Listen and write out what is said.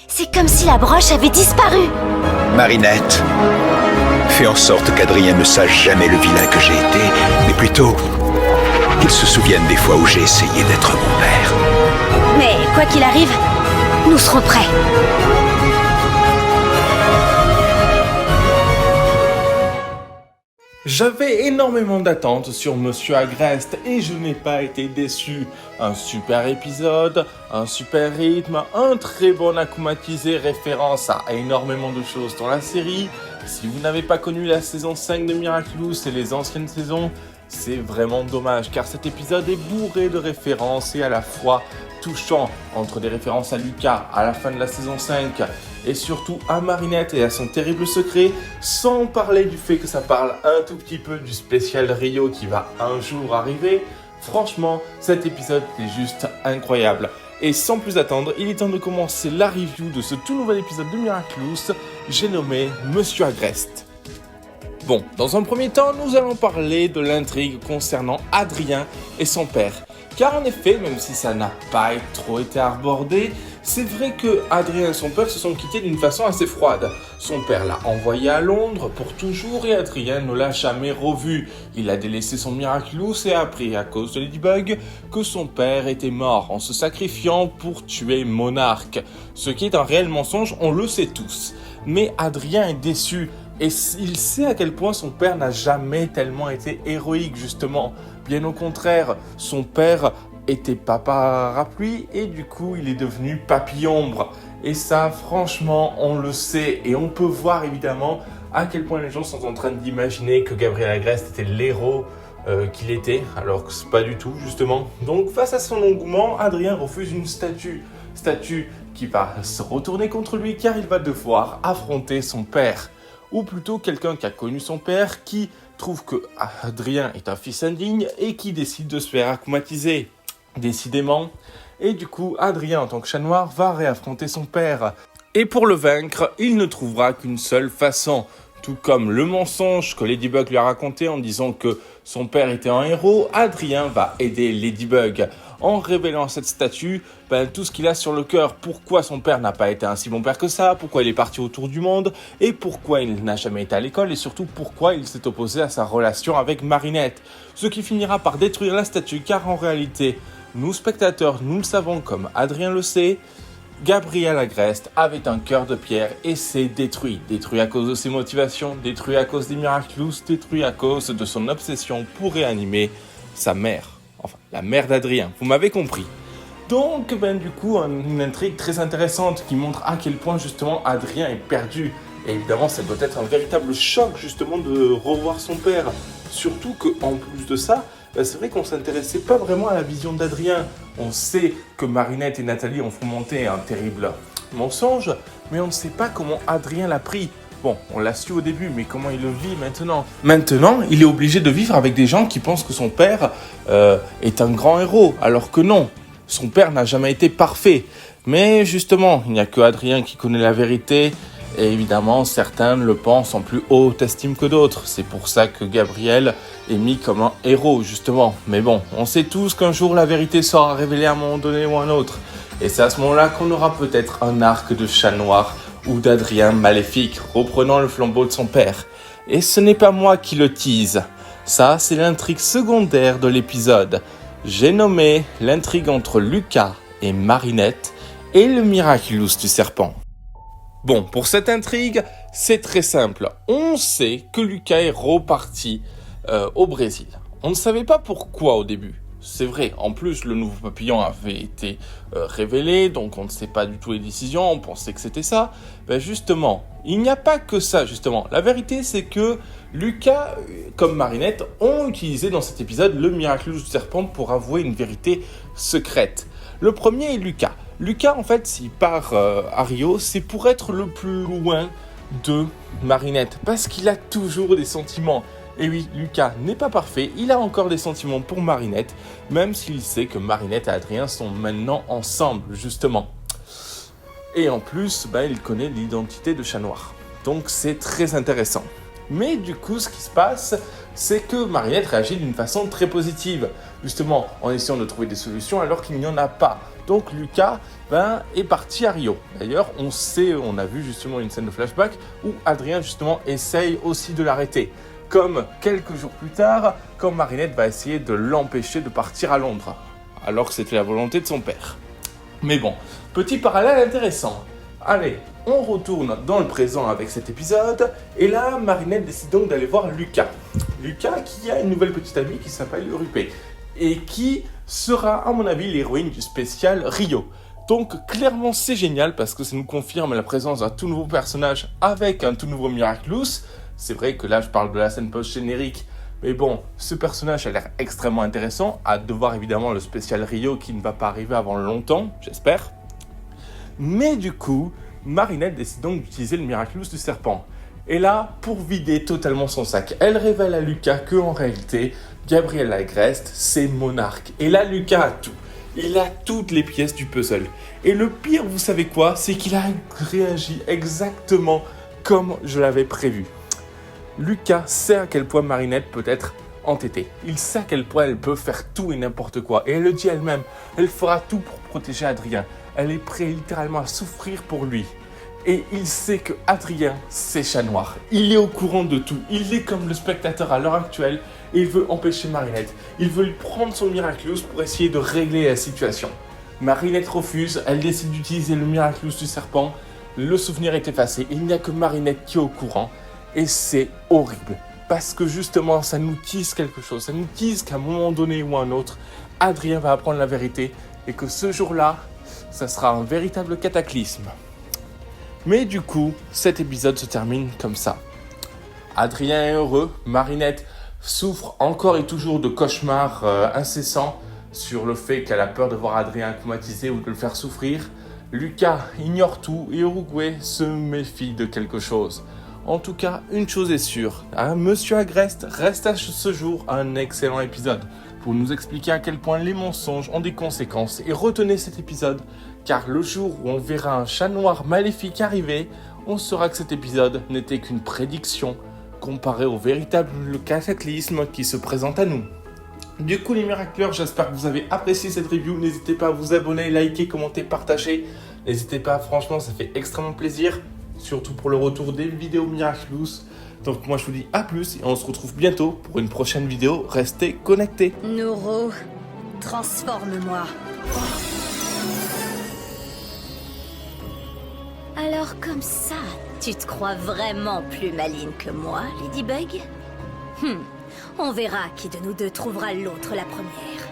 C'est comme si la broche avait disparu. Marinette, fais en sorte qu'Adrien ne sache jamais le vilain que j'ai été, mais plutôt qu'il se souvienne des fois où j'ai essayé d'être mon père. Mais quoi qu'il arrive, nous serons prêts. J'avais énormément d'attentes sur Monsieur Agreste et je n'ai pas été déçu. Un super épisode, un super rythme, un très bon akumatisé référence à énormément de choses dans la série. Si vous n'avez pas connu la saison 5 de Miraculous et les anciennes saisons, c'est vraiment dommage car cet épisode est bourré de références et à la fois touchant entre des références à Lucas à la fin de la saison 5 et surtout à Marinette et à son terrible secret, sans parler du fait que ça parle un tout petit peu du spécial Rio qui va un jour arriver. Franchement, cet épisode est juste incroyable. Et sans plus attendre, il est temps de commencer la review de ce tout nouvel épisode de Miraculous, j'ai nommé Monsieur Agreste. Bon, dans un premier temps, nous allons parler de l'intrigue concernant Adrien et son père. Car en effet, même si ça n'a pas trop été abordé, c'est vrai que Adrien et son père se sont quittés d'une façon assez froide. Son père l'a envoyé à Londres pour toujours et Adrien ne l'a jamais revu. Il a délaissé son Miraculous et a appris à cause de Ladybug que son père était mort en se sacrifiant pour tuer Monarque. Ce qui est un réel mensonge, on le sait tous. Mais Adrien est déçu. Et il sait à quel point son père n'a jamais tellement été héroïque, justement. Bien au contraire, son père était papa parapluie et du coup, il est devenu papy ombre. Et ça, franchement, on le sait. Et on peut voir, évidemment, à quel point les gens sont en train d'imaginer que Gabriel Agreste était l'héros qu'il était, alors que c'est pas du tout, justement. Donc, face à son engouement, Adrien refuse une statue. Statue qui va se retourner contre lui car il va devoir affronter son père. Ou plutôt quelqu'un qui a connu son père, qui trouve que Adrien est un fils indigne et qui décide de se faire akumatiser. Décidément. Et du coup, Adrien, en tant que chat noir, va réaffronter son père. Et pour le vaincre, il ne trouvera qu'une seule façon. Tout comme le mensonge que Ladybug lui a raconté en disant que son père était un héros, Adrien va aider Ladybug. En révélant cette statue, tout ce qu'il a sur le cœur, pourquoi son père n'a pas été un si bon père que ça, pourquoi il est parti autour du monde, et pourquoi il n'a jamais été à l'école, et surtout pourquoi il s'est opposé à sa relation avec Marinette. Ce qui finira par détruire la statue, car en réalité, nous spectateurs, nous le savons comme Adrien le sait, Gabriel Agreste avait un cœur de pierre et s'est détruit. Détruit à cause de ses motivations, détruit à cause des Miraculous, détruit à cause de son obsession pour réanimer sa mère. Enfin, la mère d'Adrien, vous m'avez compris. Donc, du coup, une intrigue très intéressante qui montre à quel point, justement, Adrien est perdu. Et évidemment, ça doit être un véritable choc, justement, de revoir son père. Surtout qu'en plus de ça, c'est vrai qu'on ne s'intéressait pas vraiment à la vision d'Adrien. On sait que Marinette et Nathalie ont fomenté un terrible mensonge, mais on ne sait pas comment Adrien l'a pris. Bon, on l'a su au début, mais comment il le vit maintenant ? Maintenant, il est obligé de vivre avec des gens qui pensent que son père est un grand héros, alors que non, son père n'a jamais été parfait. Mais justement, il n'y a que Adrien qui connaît la vérité, et évidemment, certains le pensent en plus haute estime que d'autres. C'est pour ça que Gabriel est mis comme un héros, justement. Mais bon, on sait tous qu'un jour la vérité sera révélée à un moment donné ou à un autre. Et c'est à ce moment-là qu'on aura peut-être un arc de chat noir ou d'Adrien maléfique reprenant le flambeau de son père. Et ce n'est pas moi qui le tease. Ça, c'est l'intrigue secondaire de l'épisode. J'ai nommé l'intrigue entre Lucas et Marinette et le Miraculous du serpent. Bon, pour cette intrigue, c'est très simple. On sait que Lucas est reparti au Brésil. On ne savait pas pourquoi au début. C'est vrai, en plus, le nouveau papillon avait été révélé, donc on ne sait pas du tout les décisions, on pensait que c'était ça. Justement, il n'y a pas que ça, justement. La vérité, c'est que Lucas, comme Marinette, ont utilisé dans cet épisode le Miraculous du serpent pour avouer une vérité secrète. Le premier est Lucas. Lucas, en fait, s'il part à Rio, c'est pour être le plus loin de Marinette, parce qu'il a toujours des sentiments. Et oui, Lucas n'est pas parfait, il a encore des sentiments pour Marinette, même s'il sait que Marinette et Adrien sont maintenant ensemble, justement. Et en plus, il connaît l'identité de Chat Noir. Donc c'est très intéressant. Mais du coup, ce qui se passe, c'est que Marinette réagit d'une façon très positive, justement en essayant de trouver des solutions alors qu'il n'y en a pas. Donc Lucas est parti à Rio. D'ailleurs, on a vu justement une scène de flashback où Adrien justement essaye aussi de l'arrêter. Comme quelques jours plus tard, quand Marinette va essayer de l'empêcher de partir à Londres, alors que c'était la volonté de son père. Mais bon, petit parallèle intéressant. Allez, on retourne dans le présent avec cet épisode, et là, Marinette décide donc d'aller voir Lucas. Lucas qui a une nouvelle petite amie qui s'appelle Rupé, et qui sera, à mon avis, l'héroïne du spécial Rio. Donc, clairement, c'est génial, parce que ça nous confirme la présence d'un tout nouveau personnage avec un tout nouveau Miraculous. C'est vrai que là, je parle de la scène post-générique, mais bon, ce personnage a l'air extrêmement intéressant, hâte de voir évidemment le spécial Rio qui ne va pas arriver avant longtemps, j'espère. Mais du coup, Marinette décide donc d'utiliser le Miraculous du serpent. Et là, pour vider totalement son sac, elle révèle à Lucas qu'en réalité, Gabriel Agreste, c'est Monarque. Et là, Lucas a tout. Il a toutes les pièces du puzzle. Et le pire, vous savez quoi? C'est qu'il a réagi exactement comme je l'avais prévu. Lucas sait à quel point Marinette peut être entêtée. Il sait à quel point elle peut faire tout et n'importe quoi. Et elle le dit elle-même, elle fera tout pour protéger Adrien. Elle est prête littéralement à souffrir pour lui. Et il sait que Adrien, c'est Chat Noir. Il est au courant de tout. Il est comme le spectateur à l'heure actuelle et il veut empêcher Marinette. Il veut lui prendre son Miraculous pour essayer de régler la situation. Marinette refuse, elle décide d'utiliser le Miraculous du serpent. Le souvenir est effacé. Il n'y a que Marinette qui est au courant. Et c'est horrible. Parce que justement, ça nous tease quelque chose. Ça nous tease qu'à un moment donné ou à un autre, Adrien va apprendre la vérité. Et que ce jour-là, ça sera un véritable cataclysme. Mais du coup, cet épisode se termine comme ça. Adrien est heureux, Marinette souffre encore et toujours de cauchemars incessants sur le fait qu'elle a peur de voir Adrien traumatisé ou de le faire souffrir. Lucas ignore tout et Uruguay se méfie de quelque chose. En tout cas, une chose est sûre, Monsieur Agreste reste à ce jour un excellent épisode pour nous expliquer à quel point les mensonges ont des conséquences. Et retenez cet épisode, car le jour où on verra un chat noir maléfique arriver, on saura que cet épisode n'était qu'une prédiction comparée au véritable cataclysme qui se présente à nous. Du coup les miracleurs, j'espère que vous avez apprécié cette review. N'hésitez pas à vous abonner, liker, commenter, partager. N'hésitez pas, franchement ça fait extrêmement plaisir. Surtout pour le retour des vidéos Miraculous. Donc moi je vous dis à plus et on se retrouve bientôt pour une prochaine vidéo. Restez connectés. Noro, transforme-moi. Alors comme ça, tu te crois vraiment plus maligne que moi, Ladybug? On verra qui de nous deux trouvera l'autre la première.